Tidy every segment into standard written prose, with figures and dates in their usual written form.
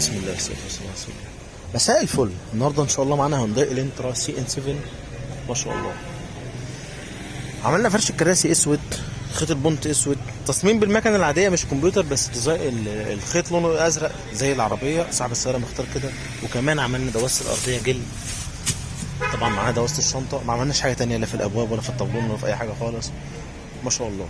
بسم الله والصلاة والسلام على رسول الله. مساء الفل. النهارده ان شاء الله معانا هونداي الانترا سي ان 7 ما شاء الله. عملنا فرش الكراسي اسود، خيط البونت اسود، تصميم بالمكنه العاديه مش كمبيوتر، بس ديزاين الخيط لونه ازرق زي العربيه، صاحب السياره مختار كده. وكمان عملنا دواسه الارضيه جل. طبعا معانا دواسه الشنطه، ما عملناش حاجه تانية لا في الابواب ولا في الطابلون ولا في اي حاجه خالص ما شاء الله.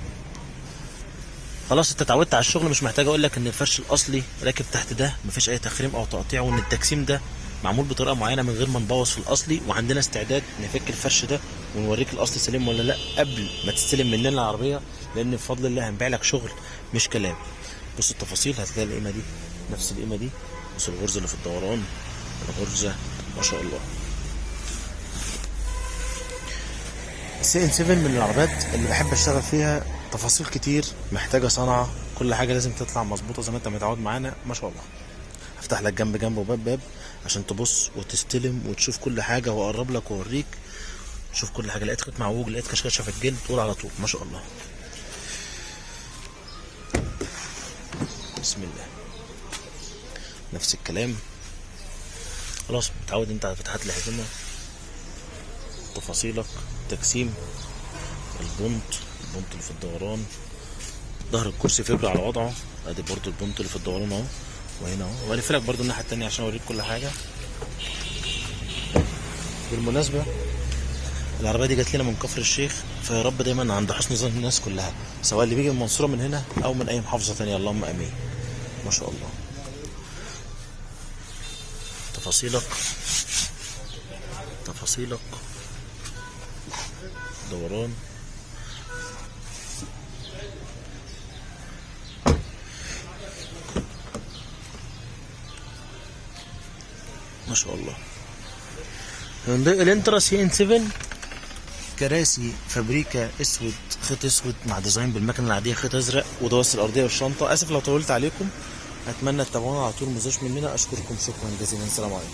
خلاص انت اتعودت على الشغل، مش محتاج اقول لك ان الفرش الاصلي راكب تحت ده مفيش اي تخريم او تقطيع، وان التجسيم ده معمول بطريقه معينه من غير ما نبوظ في الاصلي. وعندنا استعداد نفك الفرش ده ونوريك الاصلي سليم ولا لا قبل ما تستلم مننا العربيه، لان بفضل الله هنبيع لك شغل مش كلام. بص التفاصيل، هتلاقي القيمه دي نفس القيمه دي. بص الغرزه اللي في الدوران، الغرزه ما شاء الله. سي ان 7 من العربيات اللي بحب اشتغل فيها، تفاصيل كتير محتاجه صنعه، كل حاجه لازم تطلع مظبوطه زي ما انت متعود معانا ما شاء الله. هفتح لك جنب جنب وباب باب عشان تبص وتستلم وتشوف كل حاجه، واقرب لك واوريك. شوف كل حاجه، لقيت خيط معوج، لقيت كشكشه في الجلد، تقول على طول ما شاء الله. بسم الله. نفس الكلام. خلاص متعود انت على فتحات الحزمه، تفاصيلك، تجسيم البونت اللي في الدوران، ظهر الكرسي فبر على وضعه، ادي برضو البونت اللي في الدوران اهو، وهنا اهو. والف لك برضو الناحيه التانيه عشان اوريك كل حاجه. بالمناسبه العربيه دي جات لنا من كفر الشيخ، فيا رب دايما عند حسن ظن الناس كلها، سواء اللي بيجي من المنصوره من هنا او من اي محافظه تانيه، اللهم امين ما شاء الله. تفاصيلك دوران ما شاء الله. هونداي الانترا سي ان 7 كراسي فابريكا اسود، خيط اسود مع ديزاين بالمكنه العاديه خيط ازرق، ودواسه الارضيه والشنطه. اسف لو طولت عليكم، اتمنى تتابعونا على طول، متنسوش مننا. اشكركم شكرا جزيلا، السلام عليكم.